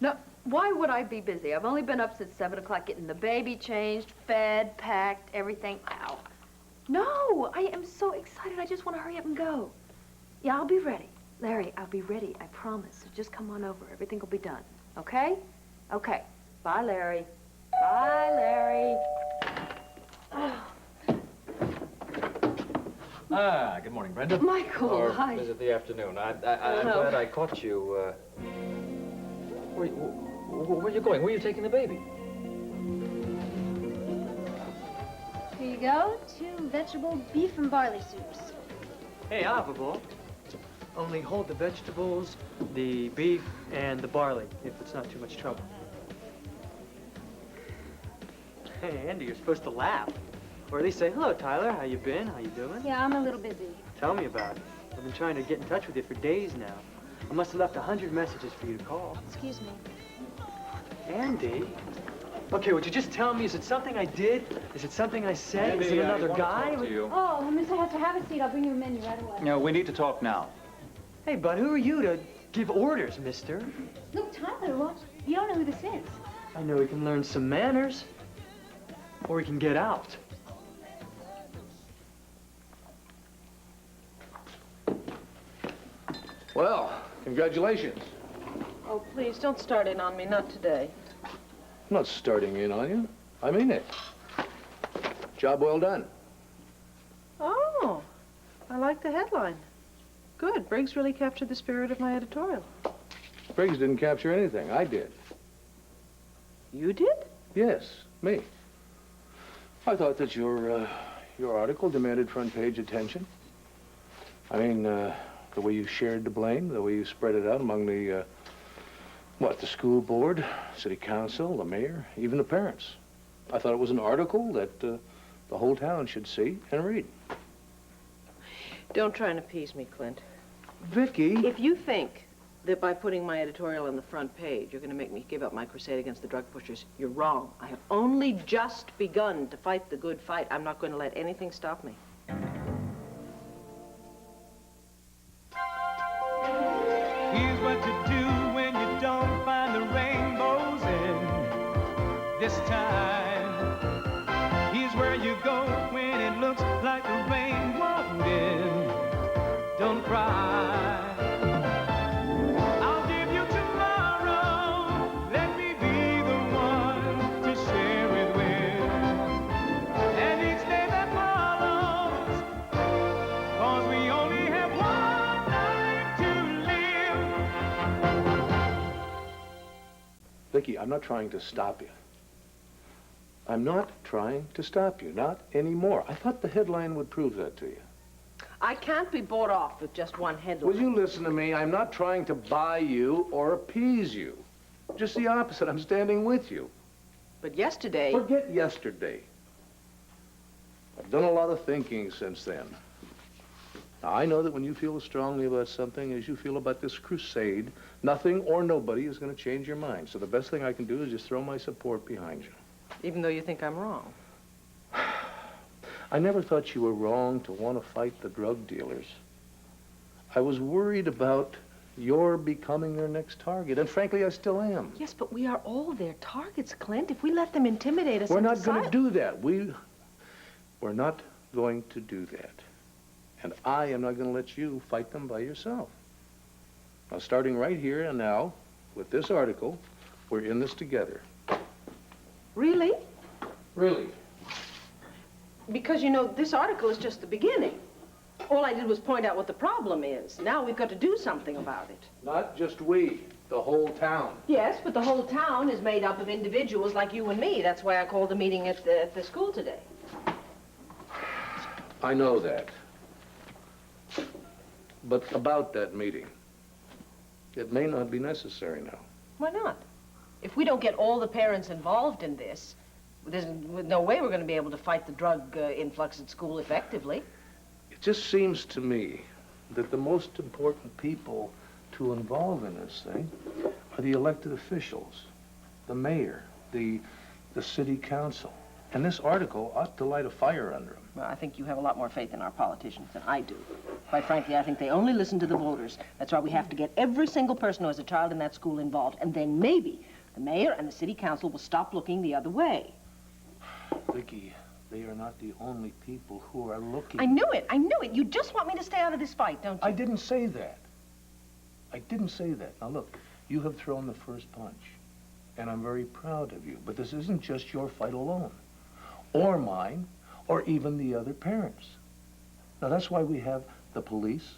No, why would I be busy? I've only been up since 7 o'clock getting the baby changed, fed, packed, everything. Ow. No, I am so excited. I just want to hurry up and go. Yeah, I'll be ready. Larry, I'll be ready. I promise. So just come on over. Everything will be done. Okay? Okay. Bye, Larry. Bye, Larry. Ah, good morning, Brenda. Michael, hi. Or is it the afternoon? I'm glad I caught you. Where are you going? Where are you taking the baby? Here you go, 2 vegetable beef and barley soups. Hey, I'll have a bowl. Only hold the vegetables, the beef, and the barley, if it's not too much trouble. Hey, Andy, you're supposed to laugh. Or at least say, hello, Tyler. How you been? How you doing? Yeah, I'm a little busy. Tell me about it. I've been trying to get in touch with you for days now. I must have left 100 messages for you to call. Excuse me. Andy? Okay, would you just tell me, is it something I did? Is it something I said? Andy, is it another guy? To you. Oh, Mr. Hester, have a seat. I'll bring you a menu right away. No, we need to talk now. Hey, bud, who are you to give orders, mister? Look, Tyler, what? You don't know who this is. I know we can learn some manners, or we can get out. Well, congratulations. Oh, please, don't start in on me. Not today. I'm not starting in on you. I mean it. Job well done. Oh, I like the headline. Good. Briggs really captured the spirit of my editorial. Briggs didn't capture anything. I did. You did? Yes, me. I thought that your article demanded front-page attention. I mean, the way you shared the blame, the way you spread it out among the school board, city council, the mayor, even the parents. I thought it was an article that the whole town should see and read. Don't try and appease me, Clint. Vicky! If you think that by putting my editorial on the front page, you're going to make me give up my crusade against the drug pushers, you're wrong. I have only just begun to fight the good fight. I'm not going to let anything stop me. Here's what you do when you don't find the rainbows in this time. Here's where you go when it looks like the rain won't end. Don't cry. I'll give you tomorrow. Let me be the one to share it with. And each day that follows, 'cause we only have one life to live. Vicky, I'm not trying to stop you. I'm not trying to stop you, not anymore. I thought the headline would prove that to you. I can't be bought off with just one headline. Will you listen to me? I'm not trying to buy you or appease you. Just the opposite. I'm standing with you. But yesterday... Forget yesterday. I've done a lot of thinking since then. Now, I know that when you feel as strongly about something as you feel about this crusade, nothing or nobody is going to change your mind. So the best thing I can do is just throw my support behind you. Even though you think I'm wrong. I never thought you were wrong to want to fight the drug dealers. I was worried about your becoming their next target, and frankly, I still am. Yes, but we are all their targets, Clint. If we let them intimidate us... We're not going to do that. We're not going to do that. And I am not going to let you fight them by yourself. Now, starting right here and now, with this article, we're in this together. Really? Really? Because, you know, this article is just the beginning. All I did was point out what the problem is. Now we've got to do something about it. Not just we, the whole town. Yes, but the whole town is made up of individuals like you and me. That's why I called a meeting at the school today. I know that. But about that meeting, it may not be necessary now. Why not? If we don't get all the parents involved in this, there's no way we're going to be able to fight the drug influx at school effectively. It just seems to me that the most important people to involve in this thing are the elected officials, the mayor, the city council. And this article ought to light a fire under them. Well, I think you have a lot more faith in our politicians than I do. Quite frankly, I think they only listen to the voters. That's why we have to get every single person who has a child in that school involved. And then maybe the mayor and the city council will stop looking the other way. Vicky, they are not the only people who are looking. I knew it. I knew it. You just want me to stay out of this fight, don't you? I didn't say that. I didn't say that. Now, look, you have thrown the first punch, and I'm very proud of you. But this isn't just your fight alone, or mine, or even the other parents. Now, that's why we have the police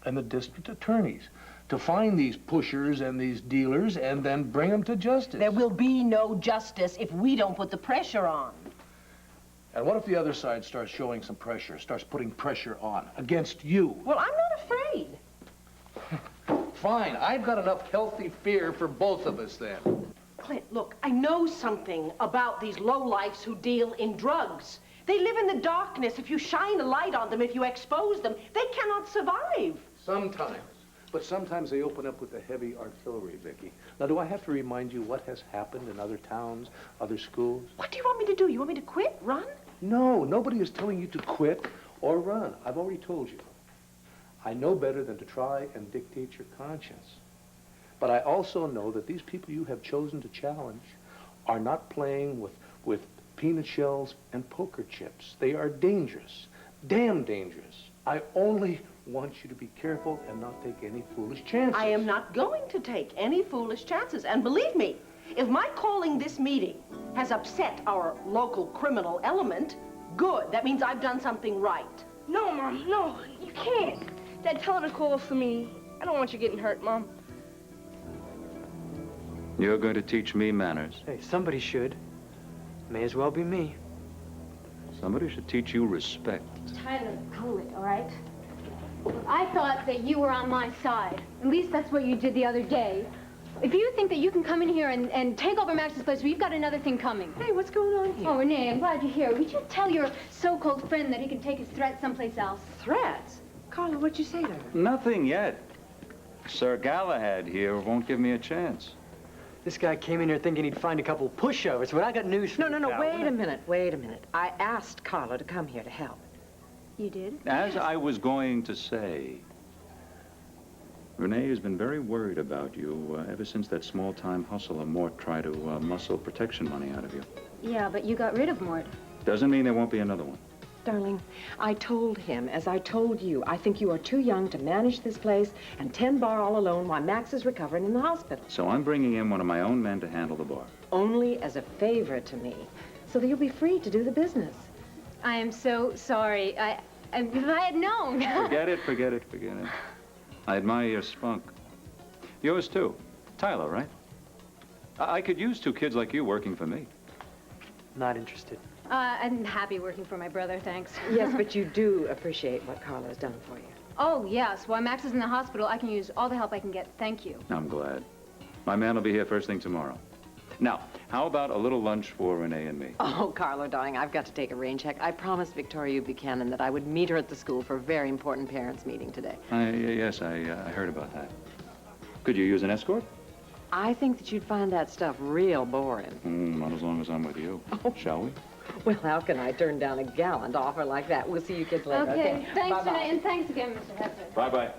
and the district attorneys to find these pushers and these dealers and then bring them to justice. There will be no justice if we don't put the pressure on. And what if the other side starts showing some pressure, starts putting pressure on against you? Well, I'm not afraid. Fine, I've got enough healthy fear for both of us then. Clint, look, I know something about these lowlifes who deal in drugs. They live in the darkness. If you shine a light on them, if you expose them, they cannot survive. Sometimes. But sometimes they open up with the heavy artillery, Vicky. Now, do I have to remind you what has happened in other towns, other schools? What do you want me to do? You want me to quit? Run? No, nobody is telling you to quit or run. I've already told you. I know better than to try and dictate your conscience. But I also know that these people you have chosen to challenge are not playing with peanut shells and poker chips. They are dangerous, damn dangerous. I only want you to be careful and not take any foolish chances. I am not going to take any foolish chances. And believe me, if my calling this meeting has upset our local criminal element, good. That means I've done something right. No, Mom, no, you can't. Dad, tell her to call for me. I don't want you getting hurt, Mom. You're going to teach me manners. Hey, somebody should. May as well be me. Somebody should teach you respect. Tyler, cool it, all right? I thought that you were on my side. At least that's what you did the other day. If you think that you can come in here and take over Max's place, well, you've got another thing coming. Hey, what's going on here? Oh, Renee, I'm glad you're here. Would you tell your so-called friend that he can take his threat someplace else? Threats? Carla, what'd you say to her? Nothing yet. Sir Galahad here won't give me a chance. This guy came in here thinking he'd find a couple pushovers, but I got news for you. No, pal. wait a minute. I asked Carla to come here to help. You did? As I was going to say, Renee has been very worried about you ever since that small-time hustler Mort tried to muscle protection money out of you. Yeah, but you got rid of Mort. Doesn't mean there won't be another one. Darling, I told him, as I told you, I think you are too young to manage this place and tend bar all alone while Max is recovering in the hospital. So I'm bringing in one of my own men to handle the bar. Only as a favor to me, so that you'll be free to do the business. I am so sorry. If I had known. Forget it. I admire your spunk. Yours too. Tyler, right? I could use 2 kids like you working for me. Not interested. I'm happy working for my brother, thanks. Yes, but you do appreciate what Carla has done for you. Oh, yes. While Max is in the hospital, I can use all the help I can get. Thank you. I'm glad. My man will be here first thing tomorrow. Now, how about a little lunch for Renee and me? Oh, Carla, darling, I've got to take a rain check. I promised Victoria Buchanan that I would meet her at the school for a very important parents' meeting today. Yes, I heard about that. Could you use an escort? I think that you'd find that stuff real boring. Not as long as I'm with you. Shall we? Well, how can I turn down a gallant offer like that? We'll see you kids later, Okay. Thanks, Bye-bye. Renee, and thanks again, Mr. Hester. Bye-bye.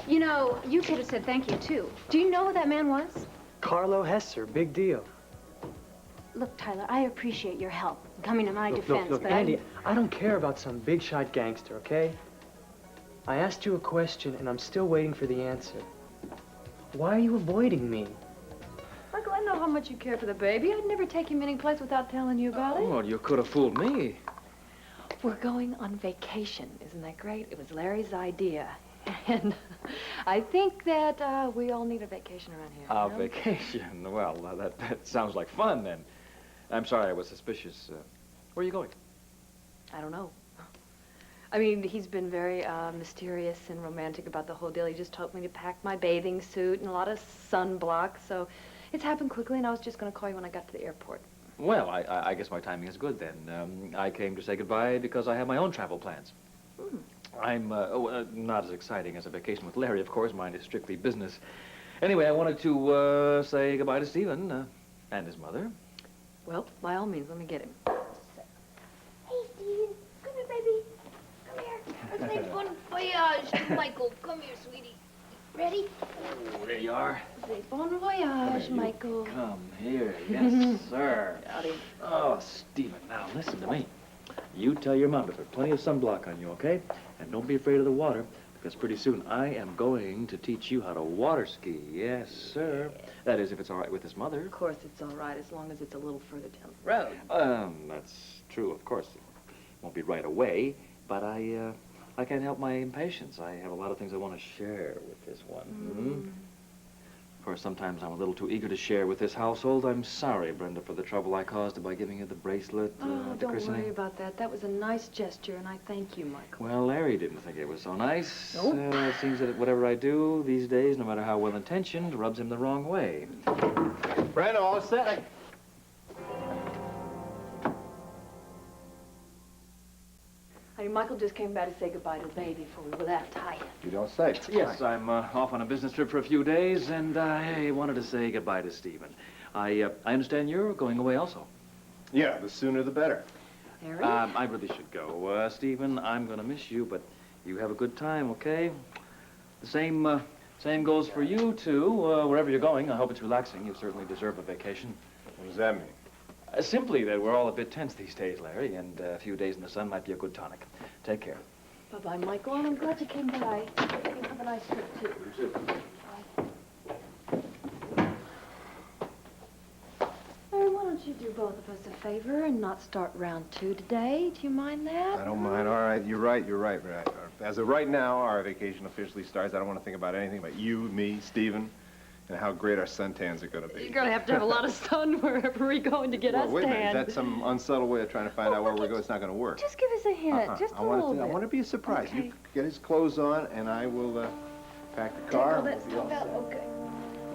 You know, you could have said thank you, too. Do you know who that man was? Carlo Hesser, big deal. Look, Tyler, I appreciate your help coming to my defense, Look, but Andy, I don't care about some big shot gangster, okay? I asked you a question, and I'm still waiting for the answer. Why are you avoiding me? Uncle, I know how much you care for the baby. I'd never take him any place without telling you about it. Well, you could have fooled me. We're going on vacation. Isn't that great? It was Larry's idea. And I think that we all need a vacation around here. you know? Vacation. Well, that sounds like fun, then. I'm sorry I was suspicious. Where are you going? I don't know. I mean, he's been very mysterious and romantic about the whole deal. He just told me to pack my bathing suit and a lot of sunblock. So it's happened quickly, and I was just going to call you when I got to the airport. Well, I guess my timing is good, then. I came to say goodbye because I have my own travel plans. I'm not as exciting as a vacation with Larry, of course. Mine is strictly business. Anyway, I wanted to say goodbye to Stephen and his mother. Well, by all means, let me get him. Hey, Steven. Come here, baby. Say bon voyage to Michael. Come here, sweetie. Ready? Oh, there you are. Say bon voyage, Michael. Come here. Yes, sir. Howdy. Oh, Stephen, now listen to me. You tell your mom to put plenty of sunblock on you, okay? And don't be afraid of the water, because pretty soon I am going to teach you how to water ski. Yes, sir. That is, if it's all right with his mother. Of course it's all right, as long as it's a little further down the road. That's true, of course. It won't be right away, but I can't help my impatience. I have a lot of things I want to share with this one. Mm. Of course, sometimes I'm a little too eager to share with this household. I'm sorry, Brenda, for the trouble I caused by giving you the bracelet Oh, at the don't christening. worry about that. That was a nice gesture, and I thank you, Michael. Well, Larry didn't think it was so nice. Nope. It seems that whatever I do these days, no matter how well-intentioned, rubs him the wrong way. Brenda, all set. Honey, Michael just came back to say goodbye to the baby before we left. Hi. You don't say. Yes, I'm off on a business trip for a few days, and I wanted to say goodbye to Stephen. I understand you're going away also. Yeah, the sooner the better. Harry? I really should go. Stephen, I'm going to miss you, but you have a good time, okay? The same goes for you, too, wherever you're going. I hope it's relaxing. You certainly deserve a vacation. What does that mean? Simply that we're all a bit tense these days, Larry, and a few days in the sun might be a good tonic. Take care. Bye-bye, Michael, and I'm glad you came by. You have a nice trip, too. You too. Larry, why don't you do both of us a favor and not start round 2 today? Do you mind that? I don't mind. All right, you're right. As of right now, our vacation officially starts. I don't want to think about anything but you, me, Stephen, and how great our suntans are going to be. You're going to have a lot of sun wherever we're going to get us Wait a minute. Is tanned. that some unsettled way of trying to find out where we're going? It's not going to work. Just give us a hint, just a little bit. I want to be a surprise. Okay. You get his clothes on, and I will pack the car. Take all that and we'll be stuff all out. set. Okay.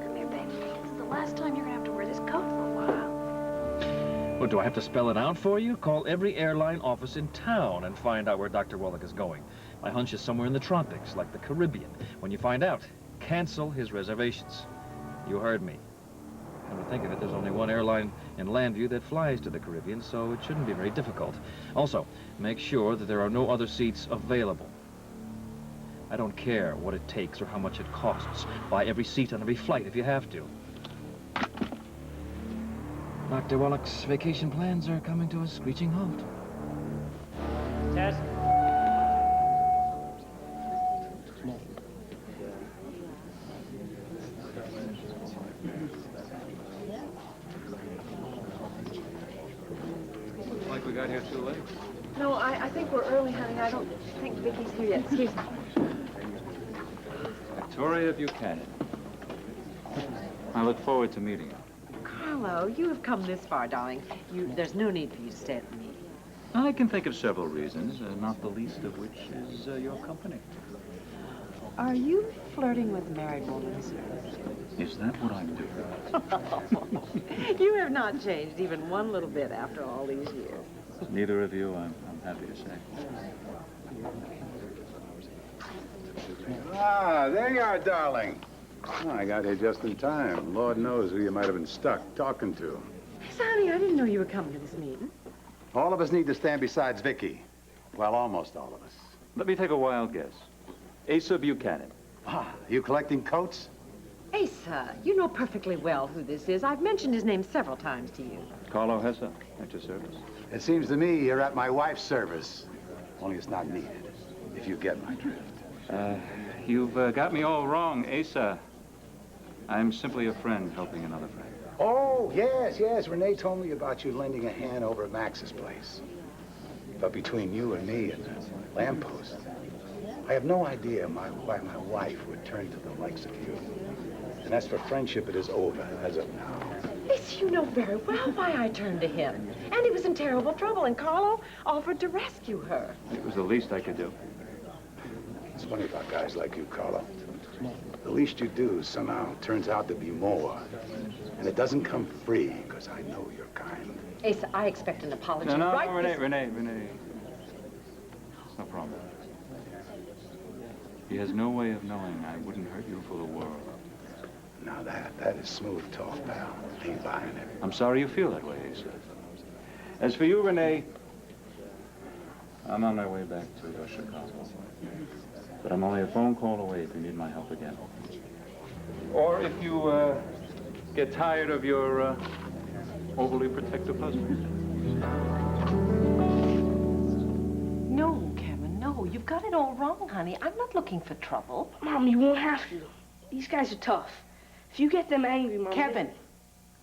Come here, baby. This is the last time you're going to have to wear this coat for a while. Well, do I have to spell it out for you? Call every airline office in town and find out where Dr. Wallach is going. My hunch is somewhere in the tropics, like the Caribbean. When you find out, cancel his reservations. You heard me. Come to think of it, there's only one airline in Landview that flies to the Caribbean, so it shouldn't be very difficult. Also, make sure that there are no other seats available. I don't care what it takes or how much it costs. Buy every seat on every flight if you have to. Dr. Wallach's vacation plans are coming to a screeching halt. Tess? Like we got here too late? No, I think we're early, honey. I don't think Vicky's here yet. Excuse me. Victoria Buchanan. I look forward to meeting you. Carlo, you have come this far, darling. There's no need for you to stay at the meeting. I can think of several reasons, not the least of which is your company. Are you flirting with married women, sir? Is that what I'm doing? You have not changed even one little bit after all these years. Neither of you, I'm happy to say. Ah, there you are, darling. Oh, I got here just in time. Lord knows who you might have been stuck talking to. Sonny, I didn't know you were coming to this meeting. All of us need to stand besides Vicky. Well, almost all of us. Let me take a wild guess. Asa Buchanan. Ah, you collecting coats? Asa, you know perfectly well who this is. I've mentioned his name several times to you. Carlo Hessa, at your service. It seems to me you're at my wife's service. Only it's not needed, if you get my drift. You've got me all wrong, Asa. I'm simply a friend helping another friend. Oh, yes. Renee told me about you lending a hand over at Max's place. But between you and me and the lamppost, I have no idea why my wife would turn to the likes of you. And as for friendship, it is over as of now. Yes, you know very well why I turned to him. And he was in terrible trouble, and Carlo offered to rescue her. It was the least I could do. It's funny about guys like you, Carlo. The least you do somehow turns out to be more. And it doesn't come free, because I know you're kind. Asa, I expect an apology. No, right Renee. No problem. He has no way of knowing I wouldn't hurt you for the world. Now that is smooth talk, pal. Ain't buying it. I'm sorry you feel that way, Asa. As for you, Renee, I'm on my way back to Chicago. I'm only a phone call away if you need my help again. Or if you get tired of your overly protective husband. No, Kevin, no. You've got it all wrong, honey. I'm not looking for trouble. Mom, you won't have to. These guys are tough. If you get them angry, Mom... Kevin,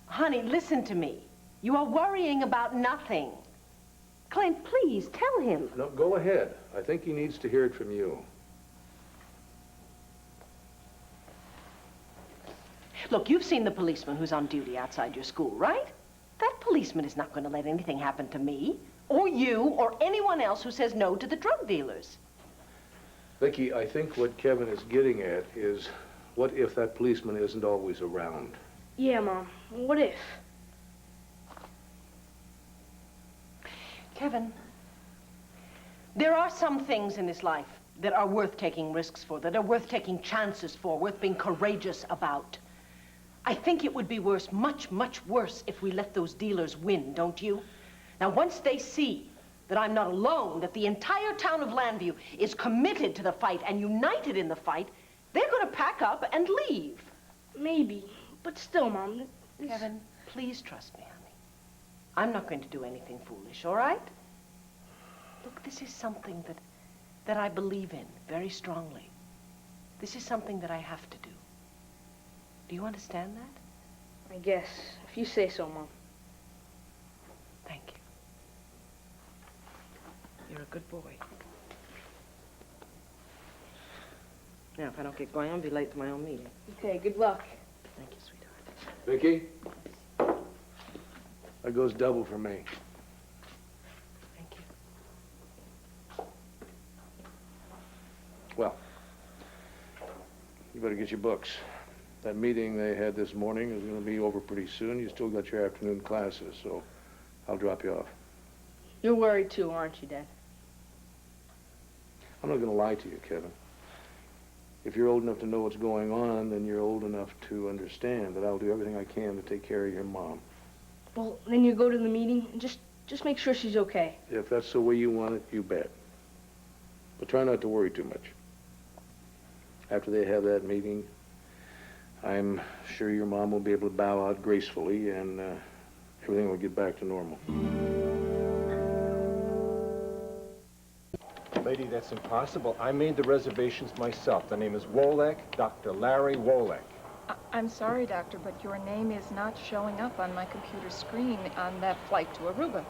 honey, listen to me. You are worrying about nothing. Clint, please, tell him. No, go ahead. I think he needs to hear it from you. Look, you've seen the policeman who's on duty outside your school, right? That policeman is not going to let anything happen to me, or you, or anyone else who says no to the drug dealers. Vicky, I think what Kevin is getting at is, what if that policeman isn't always around? Yeah, Mom. What if? Kevin, there are some things in this life that are worth taking risks for, that are worth taking chances for, worth being courageous about. I think it would be worse, much, much worse, if we let those dealers win, don't you? Now, once they see that I'm not alone, that the entire town of Llanview is committed to the fight and united in the fight, they're going to pack up and leave. Maybe, but still, Mom. Kevin, please trust me, honey. I'm not going to do anything foolish, all right? Look, this is something that I believe in very strongly. This is something that I have to do. Do you understand that? I guess, if you say so, Mom. Thank you. You're a good boy. Now, if I don't get going, I'll be late to my own meeting. Okay, good luck. Thank you, sweetheart. Vicky? That goes double for me. Thank you. Well, you better get your books. That meeting they had this morning is going to be over pretty soon. You still got your afternoon classes, so I'll drop you off. You're worried too, aren't you, Dad? I'm not going to lie to you, Kevin. If you're old enough to know what's going on, then you're old enough to understand that I'll do everything I can to take care of your mom. Well, then you go to the meeting and just make sure she's okay. If that's the way you want it, you bet. But try not to worry too much. After they have that meeting, I'm sure your mom will be able to bow out gracefully and everything will get back to normal. Lady, that's impossible. I made the reservations myself. The name is Wolek, Dr. Larry Wolek. I'm sorry, Doctor, but your name is not showing up on my computer screen on that flight to Aruba.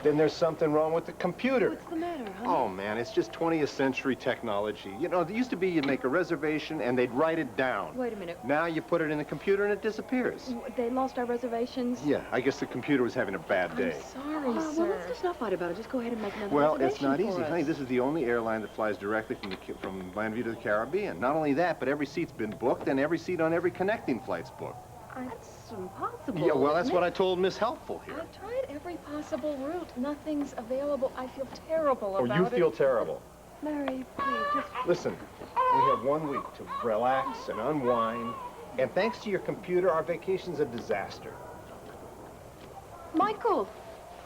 Then there's something wrong with the computer. What's the matter, honey? Oh, man, it's just 20th century technology. You know, it used to be you'd make a reservation and they'd write it down. Wait a minute. Now you put it in the computer and it disappears. They lost our reservations? Yeah, I guess the computer was having a bad day. I'm sorry, sir. Well, let's just not fight about it. Just go ahead and make another Well, reservation it's not for easy, us. honey. This is the only airline that flies directly from Llanview to the Caribbean. Not only that, but every seat's been booked and every seat on every connecting flight's booked. That's impossible. Yeah, well, that's isn't what it? I told Miss Helpful here. I've tried every possible route. Nothing's available. I feel terrible Oh, about you it. feel terrible. Larry, please, just... Listen, we have 1 week to relax and unwind. And thanks to your computer, our vacation's a disaster. Michael!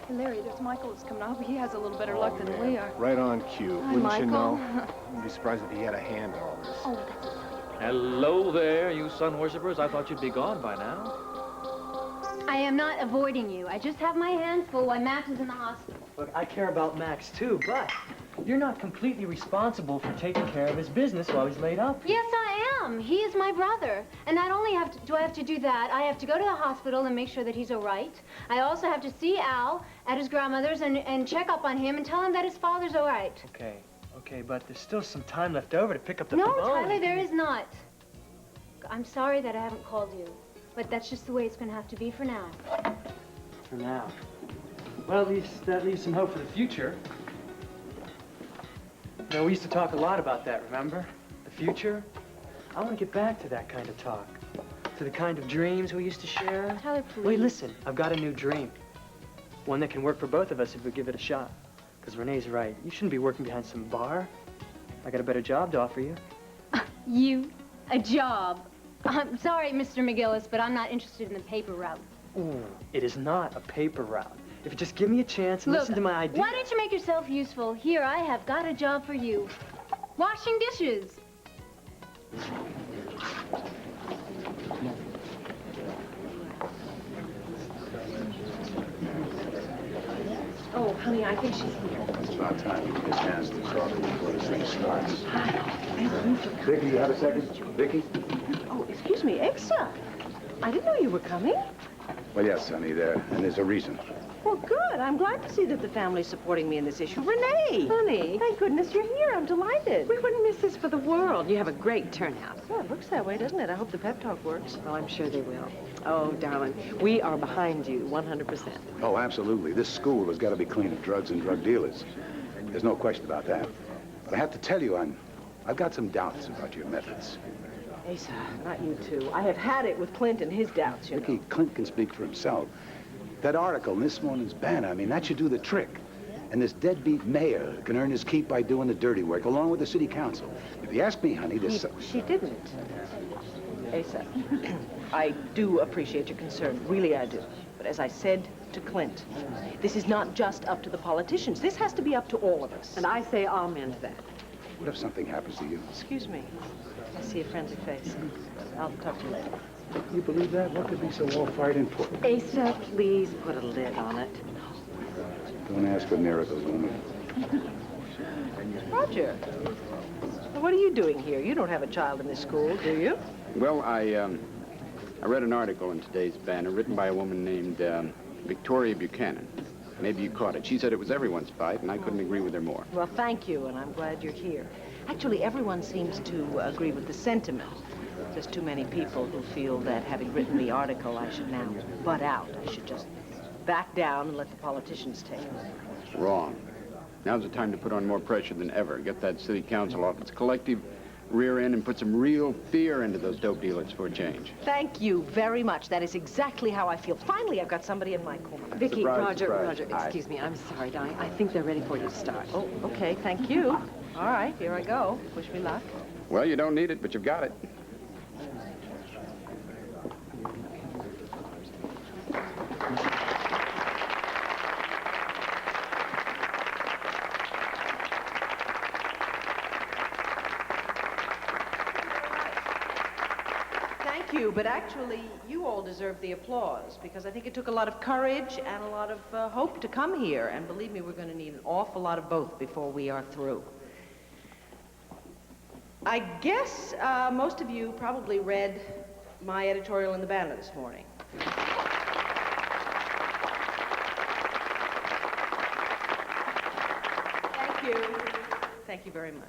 Larry, there's Michael that's coming. I hope he has a little better luck than we are. Right on cue. Hi, Wouldn't you know? Michael. I'd be surprised if he had a hand in all this. Oh, that's a silly thing. Hello there, you sun worshippers. I thought you'd be gone by now. I am not avoiding you. I just have my hands full while Max is in the hospital. Look, I care about Max too, but you're not completely responsible for taking care of his business while he's laid up. Yes, I am. He is my brother. And not only do I have to do that, I have to go to the hospital and make sure that he's all right. I also have to see Al at his grandmother's and check up on him and tell him that his father's all right. Okay, but there's still some time left over to pick up the No, phone. Tyler, there is not. I'm sorry that I haven't called you, but that's just the way it's going to have to be for now. For now. Well, at least that leaves some hope for the future. You know, we used to talk a lot about that, remember? The future. I want to get back to that kind of talk. To the kind of dreams we used to share. Tyler, please. Wait, listen. I've got a new dream. One that can work for both of us if we give it a shot. Because Renee's right. You shouldn't be working behind some bar. I got a better job to offer you. You? A job? I'm sorry, Mr. McGillis, but I'm not interested in the paper route. Ooh, it is not a paper route. If you just give me a chance and Look, listen to my ideas. why don't you make yourself useful? Here, I have got a job for you. Washing dishes. Oh, honey, I think she's here. It's about time you get a chance to talk before this thing starts. Hi. Vicky, you have a second? Vicky? Oh, excuse me, Asa. I didn't know you were coming. Well, yes, honey, there's a reason. Well, good. I'm glad to see that the family's supporting me in this issue. Renee! Honey. Thank goodness you're here. I'm delighted. We wouldn't miss this for the world. You have a great turnout. Well, it looks that way, doesn't it? I hope the pep talk works. Well, I'm sure they will. Oh, darling, we are behind you 100%. Oh, absolutely. This school has got to be clean of drugs and drug dealers. There's no question about that. But I have to tell you, I've got some doubts about your methods. Asa, not you two. I have had it with Clint and his doubts, you know. Vicky, Clint can speak for himself. That article in this morning's Banner, I mean, that should do the trick. And this deadbeat mayor can earn his keep by doing the dirty work, along with the city council. If you ask me, honey, this... She didn't. Asa, I do appreciate your concern. Really, I do. But as I said to Clint, this is not just up to the politicians. This has to be up to all of us. And I say amen to that. What if something happens to you? Excuse me. I see a friendly face. I'll talk to you later. You believe that? What could be so all-fired important? Asa, please put a lid on it. Don't ask for miracles, woman. Roger, what are you doing here? You don't have a child in this school, do you? Well, I read an article in today's Banner written by a woman named Victoria Buchanan. Maybe you caught it. She said it was everyone's fight, and I couldn't agree with her more. Well, thank you, and I'm glad you're here. Actually, everyone seems to agree with the sentiment. There's too many people who feel that having written the article, I should now butt out. I should just back down and let the politicians take it. Wrong. Now's the time to put on more pressure than ever. Get that city council off its collective rear end and put some real fear into those dope dealers for a change. Thank you very much. That is exactly how I feel. Finally, I've got somebody in my corner. Vicky, Surprise, Roger, surprise. excuse me. I'm sorry, darling. I think they're ready for you to start. Oh, okay, thank you. All right, here I go. Wish me luck. Well, you don't need it, but you've got it. Thank you, but actually, you all deserve the applause because I think it took a lot of courage and a lot of hope to come here. And believe me, we're going to need an awful lot of both before we are through. I guess most of you probably read my editorial in the Banner this morning. Thank you. Thank you very much.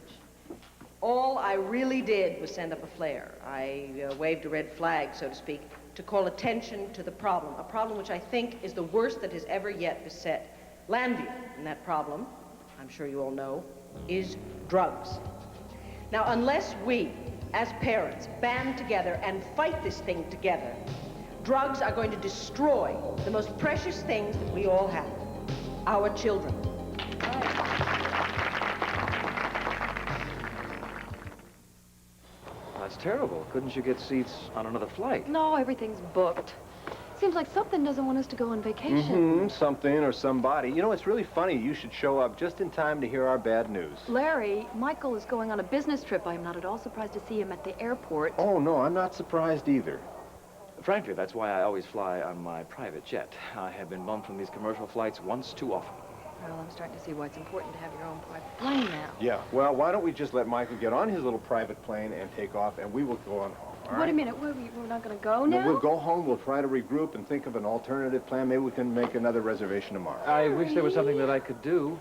All I really did was send up a flare. I waved a red flag, so to speak, to call attention to the problem, a problem which I think is the worst that has ever yet beset Landview. And that problem, I'm sure you all know, is drugs. Now, unless we, as parents, band together and fight this thing together, drugs are going to destroy the most precious things that we all have, our children. That's terrible. Couldn't you get seats on another flight? No, everything's booked. Seems like something doesn't want us to go on vacation. Something or somebody. You know, it's really funny. You should show up just in time to hear our bad news. Larry, Michael is going on a business trip. I'm not at all surprised to see him at the airport. Oh, no, I'm not surprised either. Frankly, that's why I always fly on my private jet. I have been bumped from these commercial flights once too often. Well, I'm starting to see why it's important to have your own private plane now. Yeah, well, why don't we just let Michael get on his little private plane and take off, and we will go on home, all right? Wait a minute, we're not going to go now? We'll go home, we'll try to regroup and think of an alternative plan. Maybe we can make another reservation tomorrow. I wish there was something that I could do.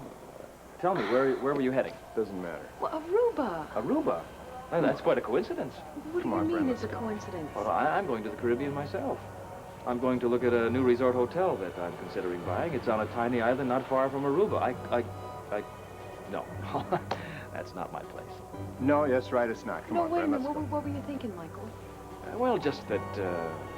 Tell me, where were you heading? Doesn't matter. Well, Aruba. Aruba? Well, that's quite a coincidence. What do you mean it's a coincidence? Well, I'm going to the Caribbean myself. I'm going to look at a new resort hotel that I'm considering buying. It's on a tiny island not far from Aruba. No, that's not my place. No, that's right, it's not. Come No, on, wait a Brent, minute. let's go. What were you thinking, Michael? Well, just that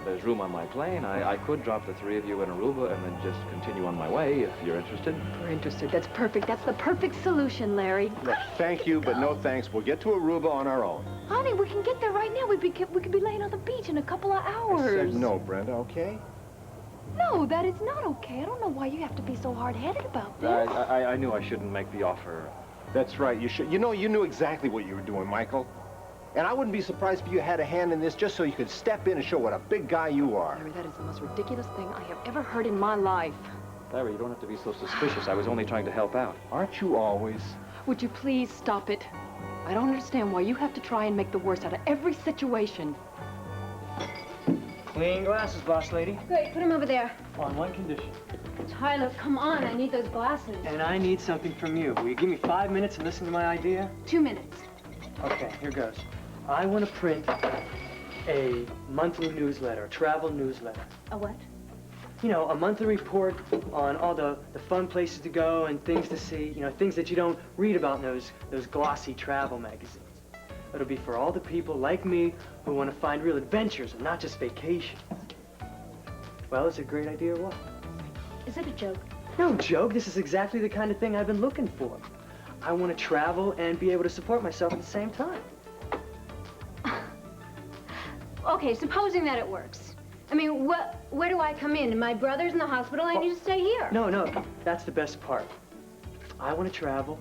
there's room on my plane. I could drop the three of you in Aruba and then just continue on my way if you're interested. We're interested. That's perfect. That's the perfect solution, Larry. Look, thank you, but no thanks. We'll get to Aruba on our own. Honey, we can get there right now. We could be laying on the beach in a couple of hours. I said no, Brenda, okay? No, that is not okay. I don't know why you have to be so hard-headed about this. I knew I shouldn't make the offer That's right, you should. You know, you knew exactly what you were doing, Michael. And I wouldn't be surprised if you had a hand in this just so you could step in and show what a big guy you are. Larry, that is the most ridiculous thing I have ever heard in my life. Larry, you don't have to be so suspicious. I was only trying to help out. Aren't you always? Would you please stop it? I don't understand why you have to try and make the worst out of every situation. Clean glasses, boss lady. Great, put him over there. On one condition. Tyler, come on, I need those glasses. And I need something from you. Will you give me 5 minutes and listen to my idea? 2 minutes. Okay, here goes. I want to print a monthly newsletter, a travel newsletter. A what? You know, a monthly report on all the fun places to go and things to see, you know, things that you don't read about in those glossy travel magazines. It'll be for all the people like me who want to find real adventures and not just vacations. Well, it's a great idea or what? Is it a joke? No joke. This is exactly the kind of thing I've been looking for. I want to travel and be able to support myself at the same time. Okay, supposing that it works. I mean, where do I come in? My brother's in the hospital, I need to stay here. No, that's the best part. I want to travel,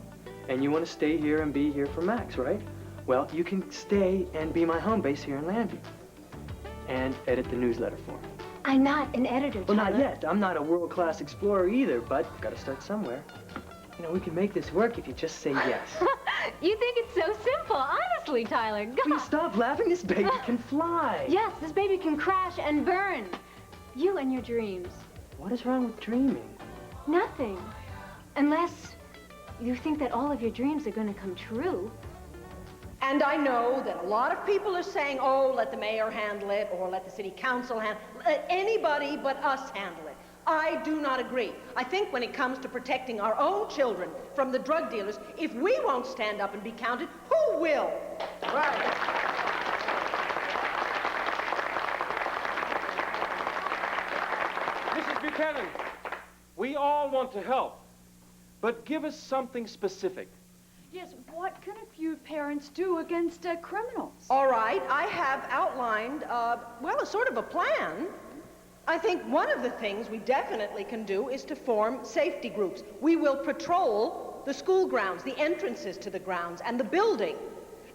and you want to stay here and be here for Max, right? Well, you can stay and be my home base here in Landby. And edit the newsletter for me. I'm not an editor, Well, Tyler. not yet. I'm not a world-class explorer either, but I've got to start somewhere. You know, we can make this work if you just say yes. You think it's so simple, honestly, Tyler. God. Will you stop laughing? This baby can fly. Yes, this baby can crash and burn. You and your dreams. What is wrong with dreaming? Nothing. Unless you think that all of your dreams are going to come true. And I know that a lot of people are saying, oh, let the mayor handle it, or let the city council handle it. Let anybody but us handle it. I do not agree. I think when it comes to protecting our own children from the drug dealers, if we won't stand up and be counted, who will? Right. Mrs. Buchanan, we all want to help, but give us something specific. Yes, what can a few parents do against criminals? All right, I have outlined, well, a sort of a plan. I think one of the things we definitely can do is to form safety groups. We will patrol the school grounds, the entrances to the grounds, and the building,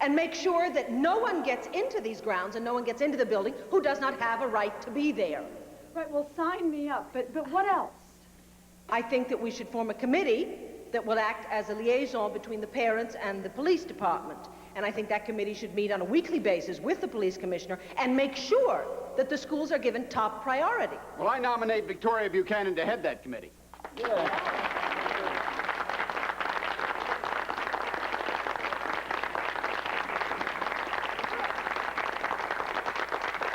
and make sure that no one gets into these grounds and no one gets into the building who does not have a right to be there. Right, well, sign me up, but what else? I think that we should form a committee that will act as a liaison between the parents and the police department. And I think that committee should meet on a weekly basis with the police commissioner and make sure that the schools are given top priority. Well, I nominate Victoria Buchanan to head that committee.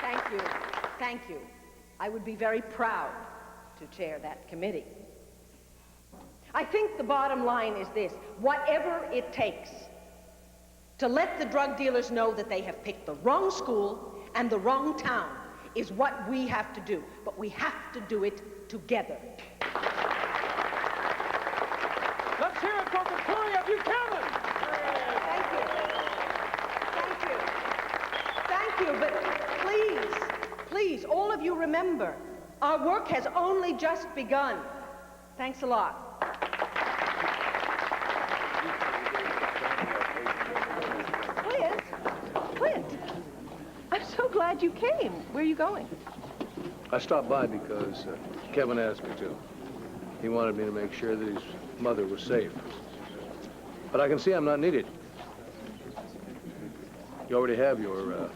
Thank you. Thank you. I would be very proud to chair that committee. I think the bottom line is this: whatever it takes to let the drug dealers know that they have picked the wrong school and the wrong town is what we have to do. But we have to do it together. Let's hear it for Victoria Buchanan! Thank you. Thank you, but please, all of you remember, our work has only just begun. Thanks a lot. Clint, I'm so glad you came. Where are you going? I stopped by because Kevin asked me to. He wanted me to make sure that his mother was safe. But I can see I'm not needed. You already have your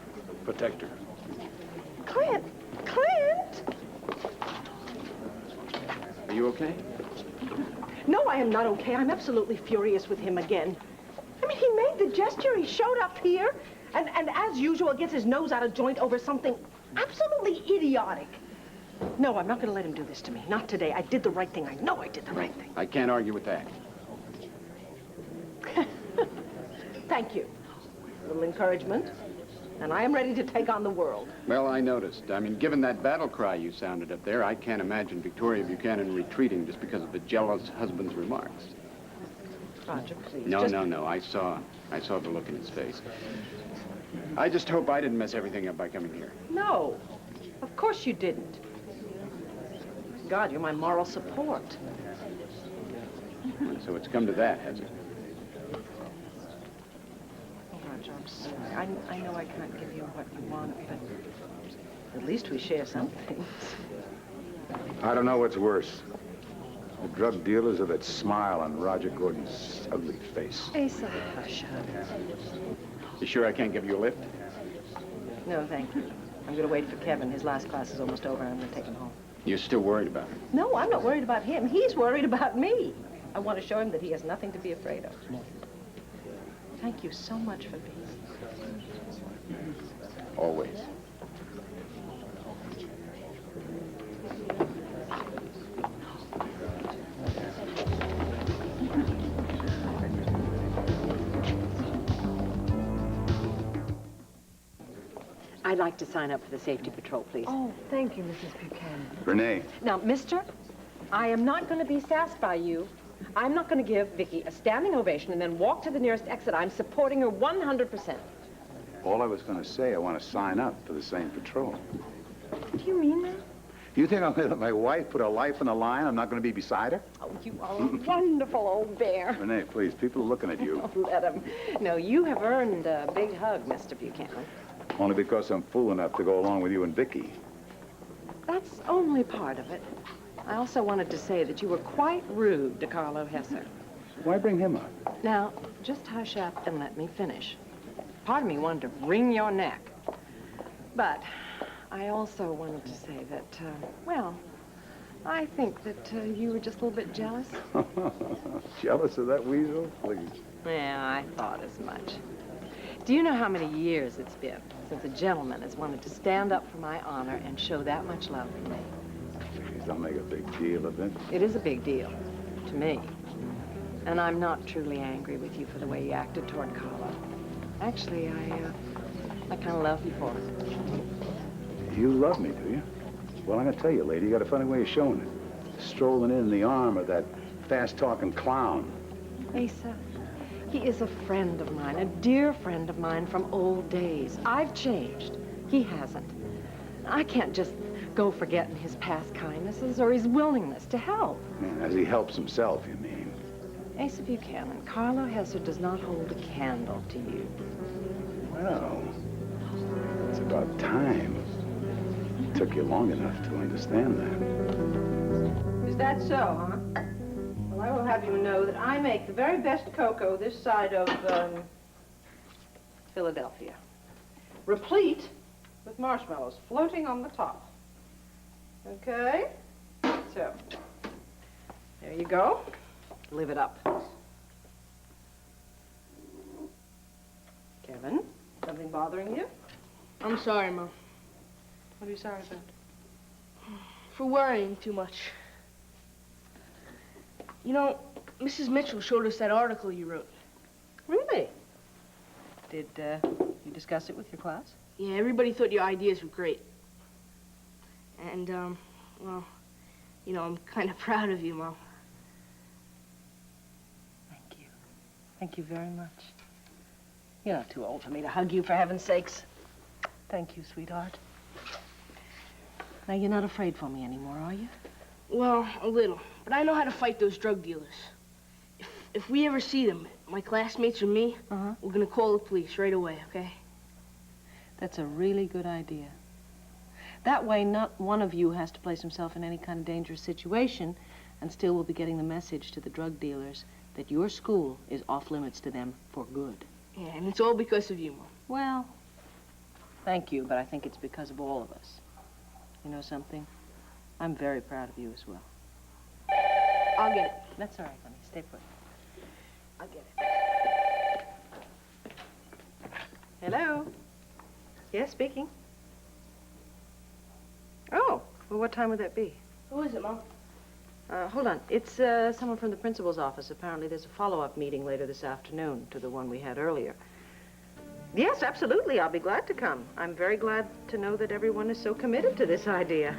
protector. Clint! Are you okay? No, I am not okay. I'm absolutely furious with him again. I mean, he made the gesture. He showed up here, and as usual, gets his nose out of joint over something absolutely idiotic. No, I'm not going to let him do this to me. Not today. I did the right thing. I know I did the right thing. I can't argue with that. Thank you. A little encouragement, and I am ready to take on the world. Well, I noticed. I mean, given that battle cry you sounded up there, I can't imagine Victoria Buchanan retreating just because of the jealous husband's remarks. Roger, please. No. I saw the look in his face. I just hope I didn't mess everything up by coming here. No, of course you didn't. God, you're my moral support. So it's come to that, has it? I'm sorry. I know I can't give you what you want, but at least we share some things. I don't know what's worse. The drug dealers or that smile on Roger Gordon's ugly face. Asa, hush. You sure I can't give you a lift? No, thank you. I'm going to wait for Kevin. His last class is almost over, and I'm going to take him home. You're still worried about him? No, I'm not worried about him. He's worried about me. I want to show him that he has nothing to be afraid of. Thank you so much for being here. Always. I'd like to sign up for the safety patrol, please. Oh, thank you, Mrs. Buchanan. Renee. Now, mister, I am not going to be sassed by you. I'm not going to give Vicky a standing ovation and then walk to the nearest exit. I'm supporting her 100%. All I was going to say, I want to sign up for the same patrol. Do you mean that? You think I'm going to let my wife put her life on the line? I'm not going to be beside her? Oh, you are a wonderful old bear. Renee, please, people are looking at you. Oh, let him. No, you have earned a big hug, Mr. Buchanan. Only because I'm fool enough to go along with you and Vicky. That's only part of it. I also wanted to say that you were quite rude to Carlo Hesser. Why bring him up? Now, just hush up and let me finish. Part of me wanted to wring your neck. But I also wanted to say that, well, I think that you were just a little bit jealous. Jealous of that weasel? Please. Yeah, I thought as much. Do you know how many years it's been since a gentleman has wanted to stand up for my honor and show that much love for me? Please don't make a big deal of it. It is a big deal to me. And I'm not truly angry with you for the way you acted toward Carlo. Actually, I kind of love you for it. You love me, do you? Well, I'm going to tell you, lady, you got a funny way of showing it. Strolling in the arm of that fast-talking clown. Asa, he is a friend of mine, a dear friend of mine from old days. I've changed. He hasn't. I can't just go forgetting his past kindnesses or his willingness to help. As he helps himself, you mean? Asa Buchanan, Carlo Hesser does not hold a candle to you. Well, it's about time. It took you long enough to understand that. Is that so, huh? Well, I will have you know that I make the very best cocoa this side of, Philadelphia. Replete with marshmallows floating on the top. Okay? So, there you go. Live it up. Kevin, something bothering you? I'm sorry, Mom. What are you sorry about? For worrying too much. You know, Mrs. Mitchell showed us that article you wrote. Really? Did you discuss it with your class? Yeah, everybody thought your ideas were great. And, well, you know, I'm kind of proud of you, Mom. Thank you. Thank you very much. You're not too old for me to hug you, for heaven's sakes. Thank you, sweetheart. Now, you're not afraid for me anymore, are you? Well, a little. But I know how to fight those drug dealers. If we ever see them, my classmates or me, we're gonna call the police right away, okay? That's a really good idea. That way, not one of you has to place himself in any kind of dangerous situation, and still we'll be getting the message to the drug dealers that your school is off limits to them for good. Yeah, and it's all because of you, Mom. Well, thank you, but I think it's because of all of us. You know something? I'm very proud of you as well. I'll get it. That's all right, honey. Stay put. I'll get it. Hello? Yes, speaking. Oh, well, what time would that be? Who is it, Mom? Hold on. It's someone from the principal's office. Apparently there's a follow-up meeting later this afternoon to the one we had earlier. Yes, absolutely. I'll be glad to come. I'm very glad to know that everyone is so committed to this idea.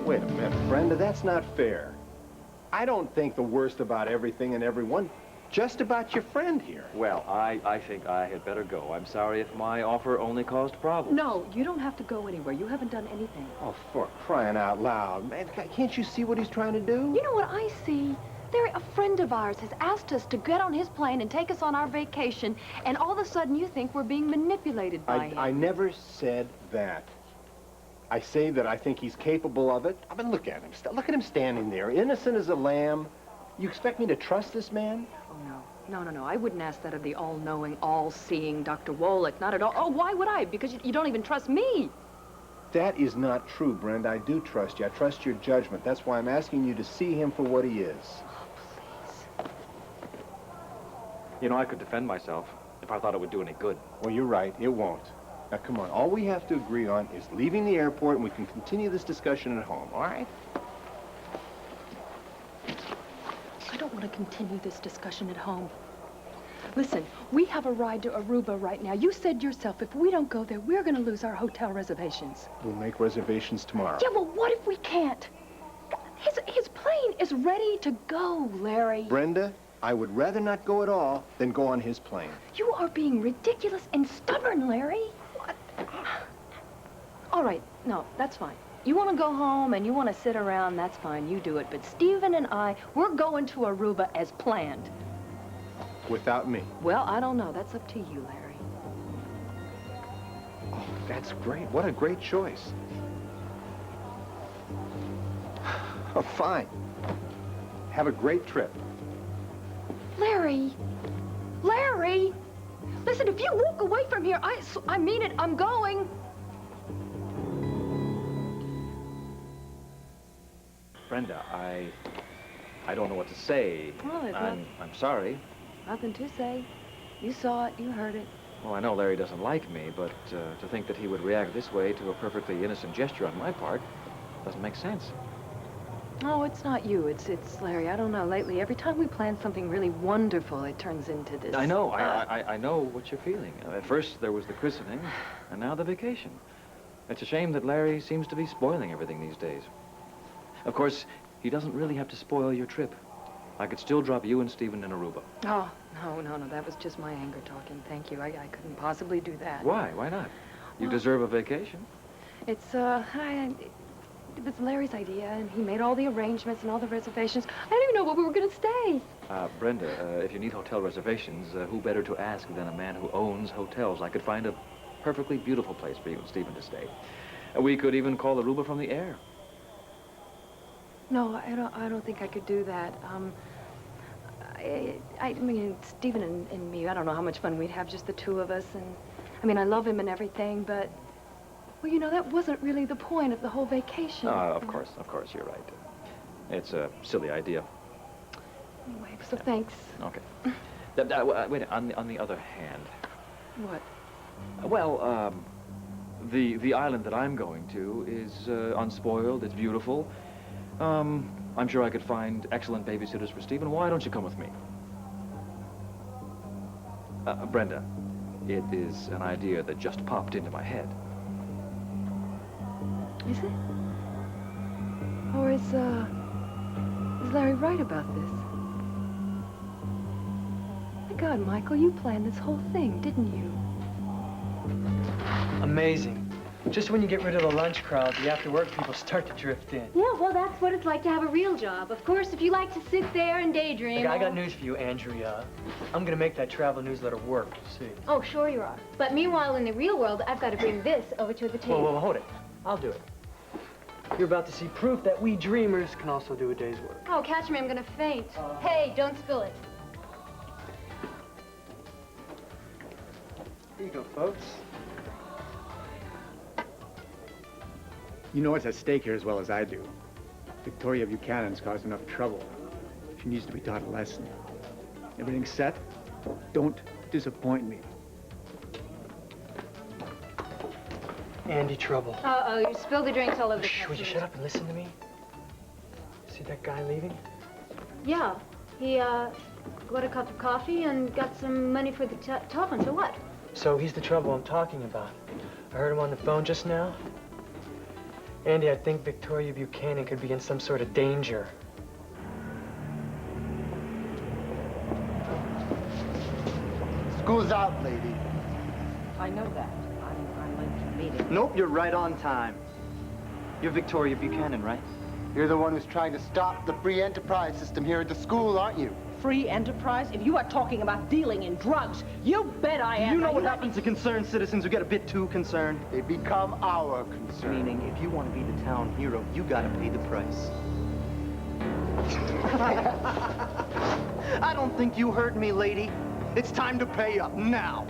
Wait a minute, Brenda, that's not fair. I don't think the worst about everything and everyone, just about your friend here. Well, I think I had better go. I'm sorry if my offer only caused problems. No, you don't have to go anywhere. You haven't done anything. Oh, for crying out loud, man, can't you see what he's trying to do? You know what I see? Larry, a friend of ours has asked us to get on his plane and take us on our vacation, and all of a sudden you think we're being manipulated by him. I never said that. I say that I think he's capable of it. I mean, look at him. Look at him standing there, innocent as a lamb. You expect me to trust this man? Oh, no. No. I wouldn't ask that of the all-knowing, all-seeing Dr. Oltl. Not at all. Oh, why would I? Because you don't even trust me. That is not true, Brenda. I do trust you. I trust your judgment. That's why I'm asking you to see him for what he is. Oh, please. You know, I could defend myself if I thought it would do any good. Well, you're right. It won't. Now, come on. All we have to agree on is leaving the airport, and we can continue this discussion at home, all right? I don't want to continue this discussion at home. Listen, we have a ride to Aruba right now. You said yourself, if we don't go there, we're going to lose our hotel reservations. We'll make reservations tomorrow. Yeah, well, what if we can't? His plane is ready to go, Larry. Brenda, I would rather not go at all than go on his plane. You are being ridiculous and stubborn, Larry. What? All right, no, that's fine. You want to go home and you want to sit around, that's fine, you do it. But Stephen and I, we're going to Aruba as planned. Without me? Well, I don't know. That's up to you, Larry. Oh, that's great. What a great choice. Oh, fine. Have a great trip. Larry! Larry! Listen, if you walk away from here, I mean it, I'm going. Brenda, I don't know what to say. Well, I'm sorry. Nothing to say. You saw it, you heard it. Well, I know Larry doesn't like me, but to think that he would react this way to a perfectly innocent gesture on my part doesn't make sense. Oh, it's not you. It's Larry. I don't know. Lately, every time we plan something really wonderful, it turns into this. I know. I know what you're feeling. At first, there was the christening, and now the vacation. It's a shame that Larry seems to be spoiling everything these days. Of course, he doesn't really have to spoil your trip. I could still drop you and Stephen in Aruba. Oh, no. That was just my anger talking. Thank you. I couldn't possibly do that. Why? Why not? You deserve a vacation. It was Larry's idea, and he made all the arrangements and all the reservations. I didn't even know where we were going to stay. Brenda, if you need hotel reservations, who better to ask than a man who owns hotels? I could find a perfectly beautiful place for you and Stephen to stay. We could even call Aruba from the air. No, I don't think I could do that. I mean, Stephen and me, I don't know how much fun we'd have, just the two of us. And I mean, I love him and everything, but, well, you know, that wasn't really the point of the whole vacation. Of course, you're right. It's a silly idea. Anyway, so thanks. Okay. Wait, on the other hand. What? Well, the island that I'm going to is unspoiled, it's beautiful. I'm sure I could find excellent babysitters for Stephen. Why don't you come with me? Brenda, it is an idea that just popped into my head. Is it? Or is Larry right about this? My God, Michael, you planned this whole thing, didn't you? Amazing. Just when you get rid of the lunch crowd, the after-work people start to drift in. Yeah, well, that's what it's like to have a real job. Of course, if you like to sit there and daydream... Look, I got news for you, Andrea. I'm gonna make that travel newsletter work, you see. Oh, sure you are. But meanwhile, in the real world, I've got to bring this over to the table. Whoa, hold it. I'll do it. You're about to see proof that we dreamers can also do a day's work. Oh, catch me, I'm gonna faint. Hey, don't spill it. Here you go, folks. You know what's at stake here as well as I do. Victoria Buchanan's caused enough trouble. She needs to be taught a lesson. Everything set? Don't disappoint me. Andy Trouble. Uh-oh, you spilled the drinks all over the Shh, will you shut up and listen to me? See that guy leaving? Yeah, he, got a cup of coffee and got some money for the telephone, so what? So he's the trouble I'm talking about. I heard him on the phone just now. Andy, I think Victoria Buchanan could be in some sort of danger. School's out, lady. I know that. I'm late for the meeting. Nope, you're right on time. You're Victoria Buchanan, right? You're the one who's trying to stop the free enterprise system here at the school, aren't you? Free enterprise? If you are talking about dealing in drugs, you bet I am. Do you know what happens to concerned citizens who get a bit too concerned? They become our concern. Meaning, if you want to be the town hero, you gotta pay the price. I don't think you heard me, lady. It's time to pay up now.